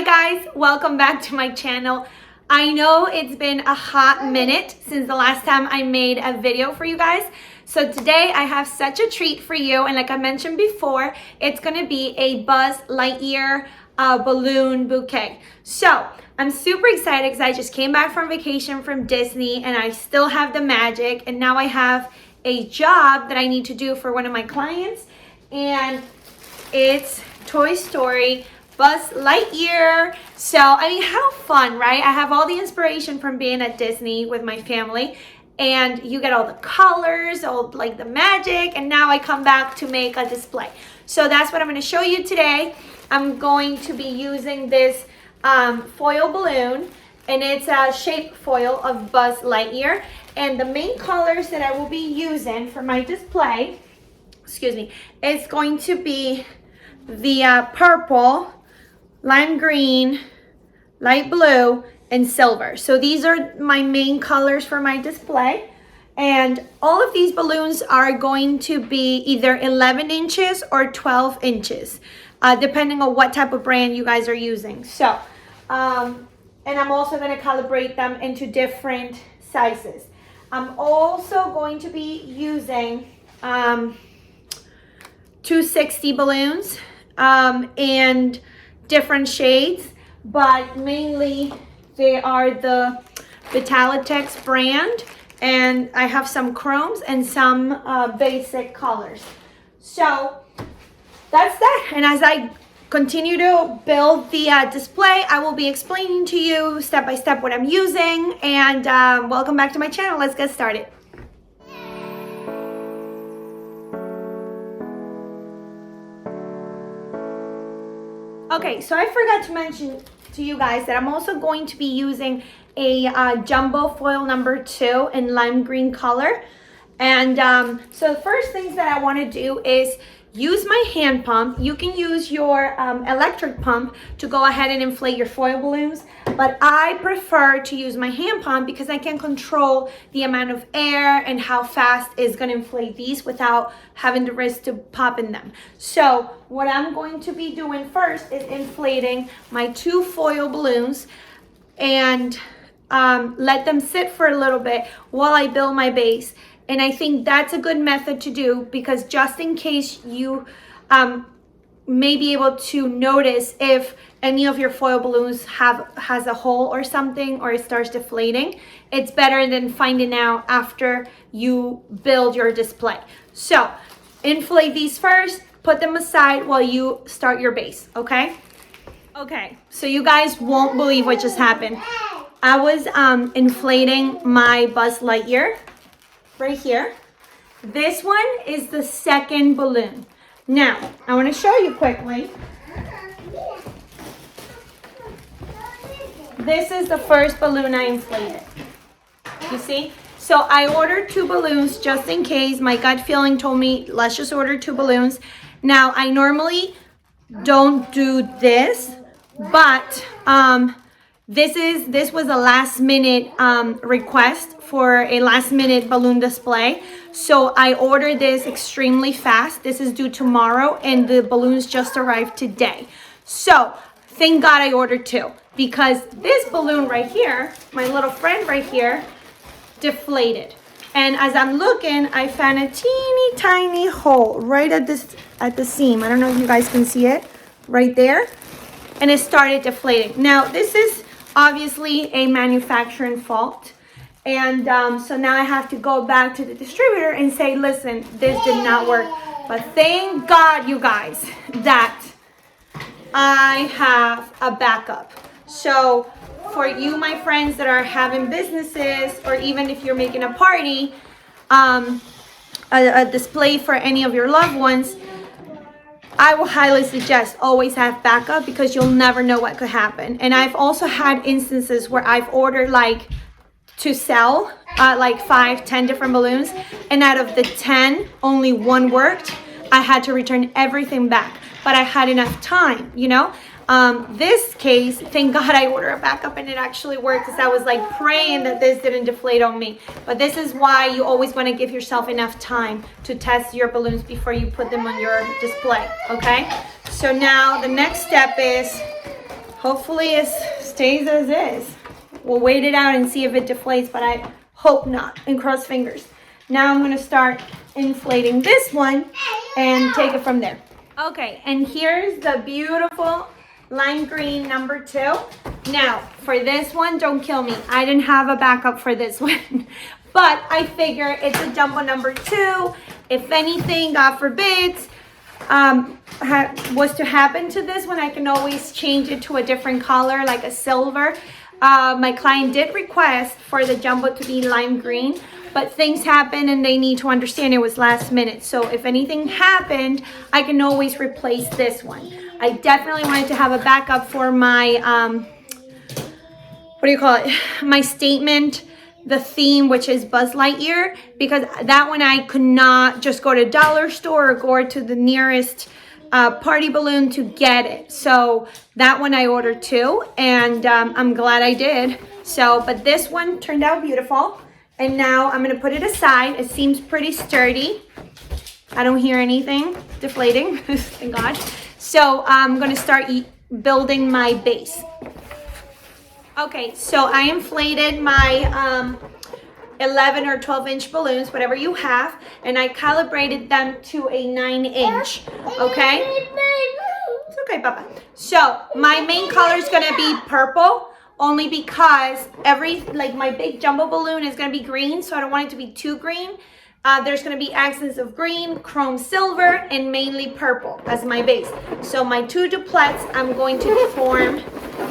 Hi guys, welcome back to my channel. I know it's been a hot minute since the last time I made a video for you guys. So today I have such a treat for you, and like I mentioned before, it's gonna be a Buzz Lightyear balloon bouquet. So I'm super excited because I just came back from vacation from Disney and I still have the magic, and now I have a job that I need to do for one of my clients, and it's Toy Story Buzz Lightyear. So I mean, how fun, right? I have all the inspiration from being at Disney with my family, and you get all the colors, all like the magic, and now I come back to make a display. So that's what I'm going to show you today. I'm going to be using this foil balloon, and it's a shape foil of Buzz Lightyear, and the main colors that I will be using for my display, is going to be the purple, lime green, light blue, and silver. So these are my main colors for my display. And all of these balloons are going to be either 11 inches or 12 inches, depending on what type of brand you guys are using. So, and I'm also going to calibrate them into different sizes. I'm also going to be using 260 balloons and different shades, but mainly they are the Vitalitex brand, and I have some chromes and some basic colors. So that's that, and as I continue to build the display, I will be explaining to you step by step what I'm using, and welcome back to my channel. Let's get started. Okay, so I forgot to mention to you guys that I'm also going to be using a jumbo foil number 2 in lime green color. And so the first things that I want to do is use my hand pump. You can use your electric pump to go ahead and inflate your foil balloons, but I prefer to use my hand pump because I can control the amount of air and how fast it's going to inflate these without having the risk to pop in them. So what I'm going to be doing first is inflating my 2 foil balloons and let them sit for a little bit while I build my base. And I think that's a good method to do, because just in case you may be able to notice if any of your foil balloons has a hole or something, or it starts deflating, it's better than finding out after you build your display. So inflate these first, put them aside while you start your base, okay? Okay, so you guys won't believe what just happened. I was inflating my Buzz Lightyear right here. This one is the second balloon. Now, I want to show you quickly. This is the first balloon I inflated. You see? So I ordered 2 balloons just in case. My gut feeling told me, let's just order 2 balloons. Now, I normally don't do this, but this was a last minute request for a last minute balloon display. So I ordered this extremely fast. This is due tomorrow, and the balloons just arrived today. So thank God I ordered 2, because this balloon right here, my little friend right here, deflated. And as I'm looking, I found a teeny tiny hole right at the seam. I don't know if you guys can see it right there. And it started deflating. Now this is obviously a manufacturing fault. And so now I have to go back to the distributor and say, listen, this did not work. But thank God, you guys, that I have a backup. So for you, my friends that are having businesses, or even if you're making a party, a display for any of your loved ones, I will highly suggest always have backup, because you'll never know what could happen. And I've also had instances where I've ordered to sell like 5-10 different balloons, and out of the 10 only 1 worked. I had to return everything back, but I had enough time, you know. This case, thank God I ordered a backup and it actually worked, because I was like praying that this didn't deflate on me. But this is why you always want to give yourself enough time to test your balloons before you put them on your display, okay? So now the next step is Hopefully it stays as is. We'll wait it out and see if it deflates, but I hope not, and cross fingers. Now I'm gonna start inflating this one and take it from there. Okay, and here's the beautiful lime green number 2. Now, for this one, don't kill me. I didn't have a backup for this one, but I figure it's a jumbo number 2. If anything, God forbids, was to happen to this one, I can always change it to a different color, like a silver. My client did request for the jumbo to be lime green, but things happen and they need to understand it was last minute. So if anything happened, I can always replace this one. I definitely wanted to have a backup for my, what do you call it? My statement, the theme, which is Buzz Lightyear, because that one I could not just go to dollar store or go to the nearest party balloon to get it. So that one I ordered too, and I'm glad I did. So, but this one turned out beautiful. And now I'm gonna put it aside. It seems pretty sturdy. I don't hear anything deflating, thank God. So I'm gonna start building my base. Okay, so I inflated my 11 or 12 inch balloons, whatever you have, and I calibrated them to a 9 inch, okay? It's okay, Papa. So my main color is gonna be purple, only because my big jumbo balloon is gonna be green, so I don't want it to be too green. There's gonna be accents of green, chrome silver, and mainly purple as my base. So my 2 duplets, I'm going to form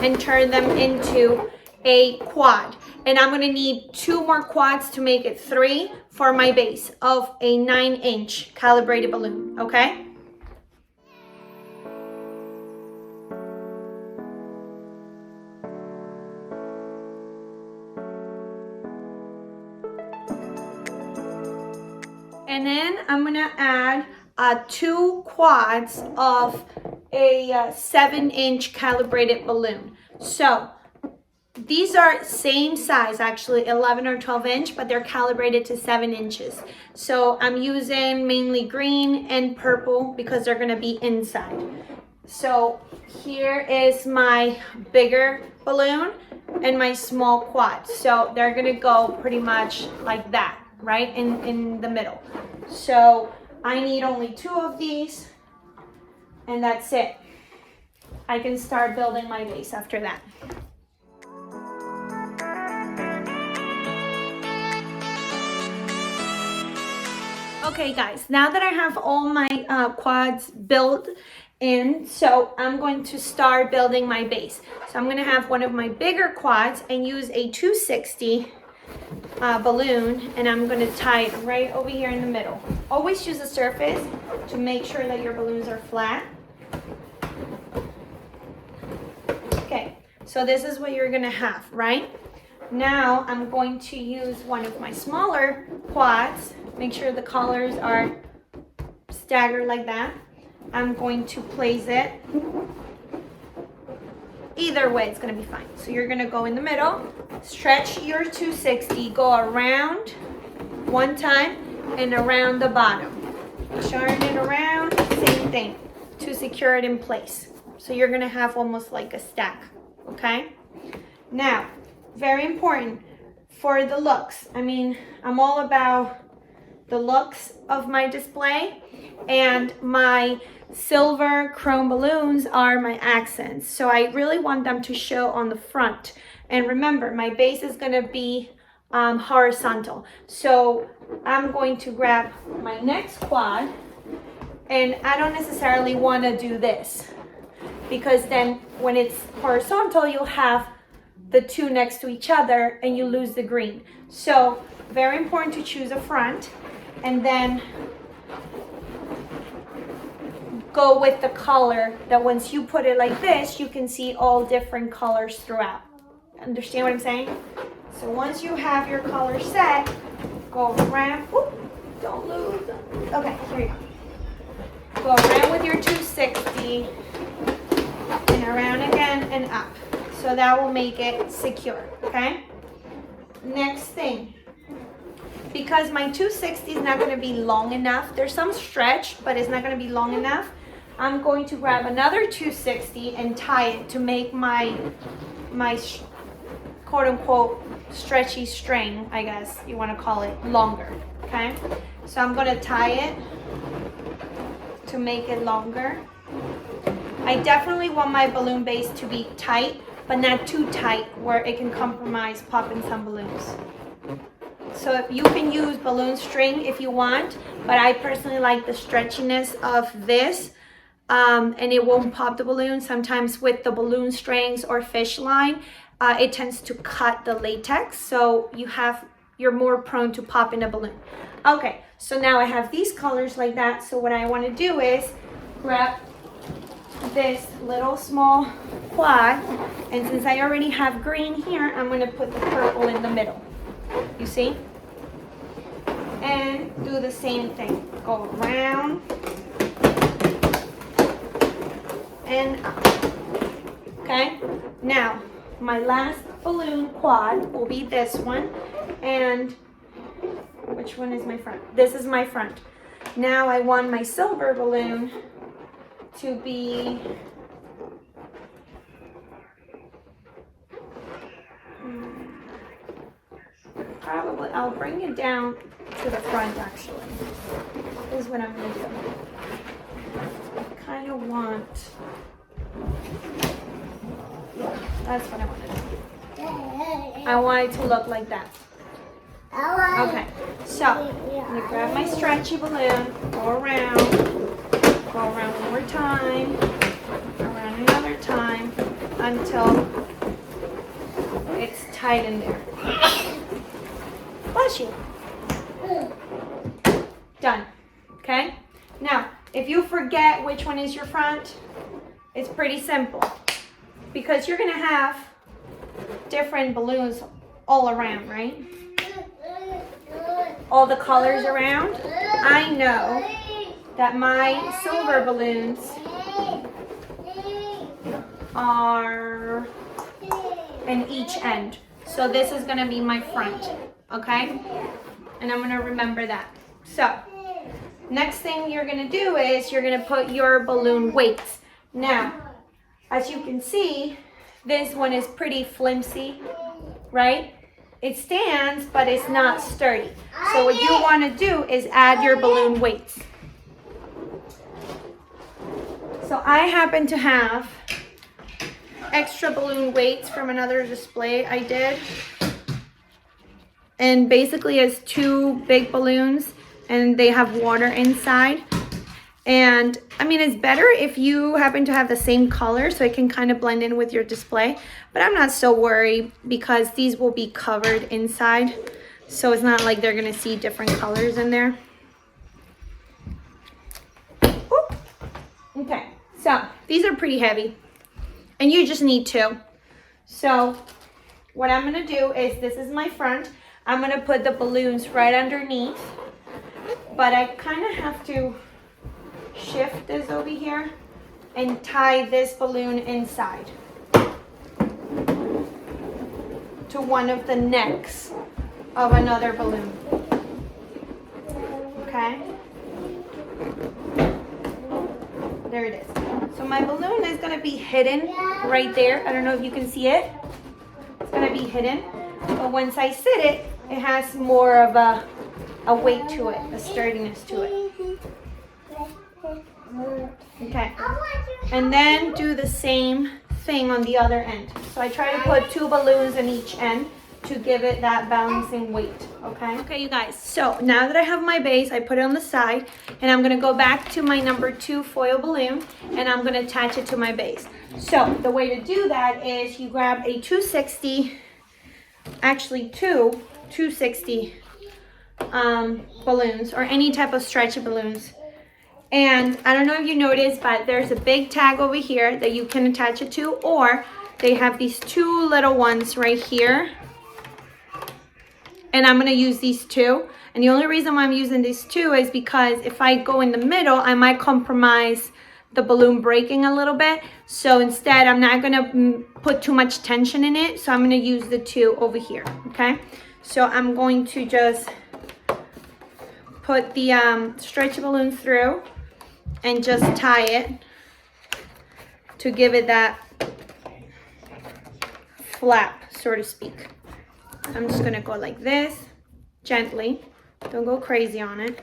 and turn them into a quad. And I'm gonna need 2 more quads to make it 3 for my base of a 9 inch calibrated balloon, okay? And then I'm gonna add 2 quads of a 7 inch calibrated balloon. So these are same size, actually 11 or 12 inch, but they're calibrated to 7 inches. So I'm using mainly green and purple because they're gonna be inside. So here is my bigger balloon and my small quad. So they're gonna go pretty much like that, right in the middle. So I need only 2 of these, and that's it. I can start building my base after that. Okay guys, now that I have all my quads built in, so I'm going to start building my base. So I'm gonna have one of my bigger quads and use a 260 balloon, and I'm gonna tie it right over here in the middle. Always use a surface to make sure that your balloons are flat. Okay, so this is what you're gonna have, right? Now I'm going to use one of my smaller quads. Make sure the colors are staggered like that. I'm going to place it. Either way, it's gonna be fine. So you're gonna go in the middle, stretch your 260, go around one time and around the bottom. Turn it around, same thing, to secure it in place. So you're gonna have almost like a stack, okay? Now, very important for the looks. I mean, I'm all about the looks of my display, and my silver chrome balloons are my accents. So I really want them to show on the front. And remember, my base is gonna be horizontal. So I'm going to grab my next quad, and I don't necessarily wanna do this, because then when it's horizontal, you'll have the 2 next to each other and you lose the green. So very important to choose a front, and then go with the color that once you put it like this, you can see all different colors throughout. Understand what I'm saying? So once you have your color set, go around. Whoop, don't lose them. Okay, here you go. Go around with your 260 and around again and up. So that will make it secure, okay? Next thing, because my 260 is not gonna be long enough, there's some stretch, but it's not gonna be long enough, I'm going to grab another 260 and tie it to make my quote unquote stretchy string, I guess you want to call it, longer. Okay, so I'm going to tie it to make it longer. I definitely want my balloon base to be tight, but not too tight where it can compromise popping some balloons. So if you can use balloon string if you want, but I personally like the stretchiness of this, and it won't pop the balloon. Sometimes with the balloon strings or fish line, it tends to cut the latex, so you're more prone to popping a balloon. Okay, so now I have these colors like that. So what I want to do is grab this little small quad, and since I already have green here, I'm going to put the purple in the middle. You see? And do the same thing. Go around and up. Okay? Now, my last balloon quad will be this one. And which one is my front? This is my front. Now I want my silver balloon to be probably, I'll bring it down to the front actually. This is what I'm going to do. I kind of want, yeah, that's what I want to do. I want it to look like that. Okay, so I'm going to grab my stretchy balloon, go around one more time, around another time, until it's tight in there. Bless you. Done. Okay? Now, if you forget which one is your front, it's pretty simple. Because you're going to have different balloons all around, right? All the colors around. I know that my silver balloons are in each end. So this is going to be my front. Okay? And I'm going to remember that. So, next thing you're going to do is you're going to put your balloon weights. Now, as you can see, this one is pretty flimsy, right? It stands, but it's not sturdy. So what you want to do is add your balloon weights. So I happen to have extra balloon weights from another display I did. And basically it's two big balloons and they have water inside. And I mean, it's better if you happen to have the same color so it can kind of blend in with your display. But I'm not so worried because these will be covered inside. So it's not like they're gonna see different colors in there. Oop. Okay, so these are pretty heavy and you just need two. So what I'm gonna do is, this is my front. I'm gonna put the balloons right underneath, but I kind of have to shift this over here and tie this balloon inside to one of the necks of another balloon. Okay? There it is. So my balloon is going to be hidden right there. I don't know if you can see it. It's going to be hidden. But once I sit it, it has more of a weight to it, a sturdiness to it. Okay. And then do the same thing on the other end. So I try to put two balloons in each end to give it that balancing weight. Okay, you guys, so now that I have my base, I put it on the side, and I'm gonna go back to my number 2 foil balloon, and I'm gonna attach it to my base. So the way to do that is you grab a 260, actually two 260 balloons, or any type of stretchy balloons. And I don't know if you noticed, but there's a big tag over here that you can attach it to, or they have these two little ones right here. And I'm going to use these two. And the only reason why I'm using these two is because if I go in the middle, I might compromise the balloon breaking a little bit. So instead, I'm not going to put too much tension in it. So I'm going to use the two over here, okay? So I'm going to just put the stretchy balloon through and just tie it to give it that flap, so to speak. I'm just gonna go like this, gently. Don't go crazy on it.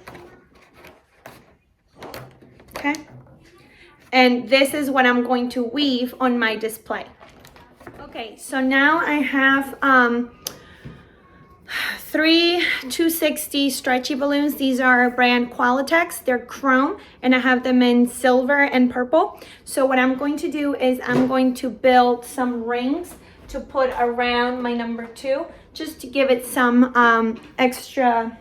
Okay? And this is what I'm going to weave on my display. Okay, so now I have 3 260 stretchy balloons. These are brand Qualitex. They're chrome, and I have them in silver and purple. So what I'm going to do is I'm going to build some rings to put around my number 2, just to give it some extra,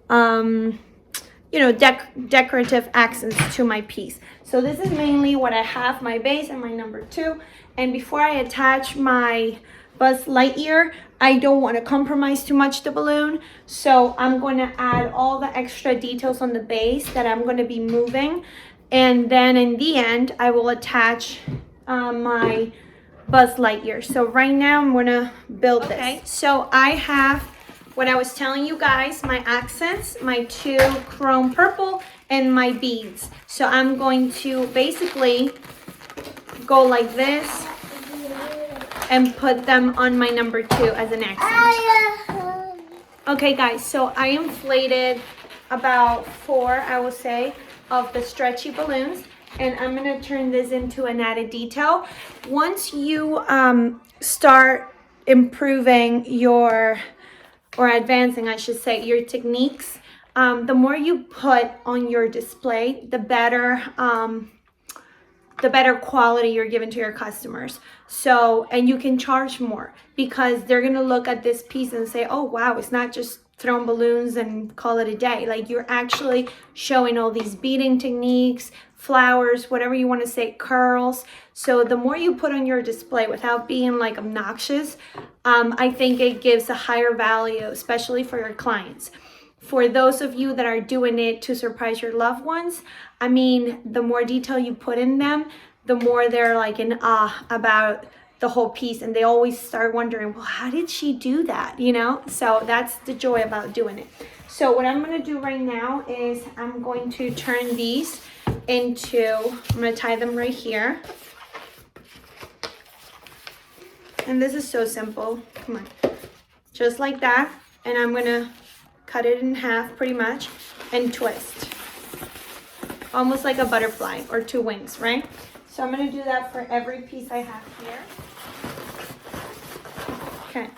you know, decorative accents to my piece. So this is mainly what I have, my base and my number 2. And before I attach my Buzz Lightyear, I don't want to compromise too much the balloon. So I'm going to add all the extra details on the base that I'm going to be moving. And then in the end, I will attach my Buzz Lightyear. So right now I'm going to build this. Okay, so I have what I was telling you guys, my accents, my 2 chrome purple, and my beads. So I'm going to basically go like this and put them on my number 2 as an accent. Okay guys, so I inflated about 4, I will say, of the stretchy balloons, and I'm gonna turn this into an added detail. Once you start improving your, or advancing I should say, your techniques, the more you put on your display, the better quality you're giving to your customers. So, and you can charge more because they're gonna look at this piece and say, oh wow, it's not just throwing balloons and call it a day. Like, you're actually showing all these beading techniques, flowers, whatever you want to say, curls. So the more you put on your display without being like obnoxious, I think it gives a higher value, especially for your clients. For those of you that are doing it to surprise your loved ones, I mean, the more detail you put in them, the more they're like in awe about the whole piece, and they always start wondering, well, how did she do that, you know? So that's the joy about doing it. So what I'm gonna do right now is I'm going to turn these into, I'm gonna tie them right here. And this is so simple, come on. Just like that, and I'm gonna cut it in half pretty much and twist. Almost like a butterfly or 2 wings, right? So I'm gonna do that for every piece I have here. Okay.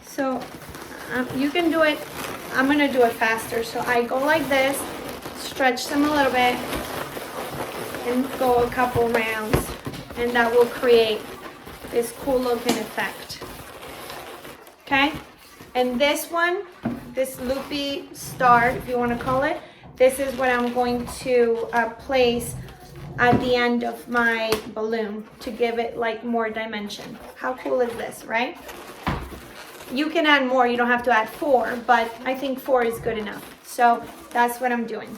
So you can do it, I'm gonna do it faster. So I go like this, stretch them a little bit, and go a couple rounds, and that will create this cool looking effect. Okay? And this one, this loopy star, if you want to call it, this is what I'm going to place at the end of my balloon to give it like more dimension. How cool is this, right? You can add more, you don't have to add 4, but I think 4 is good enough. So that's what I'm doing.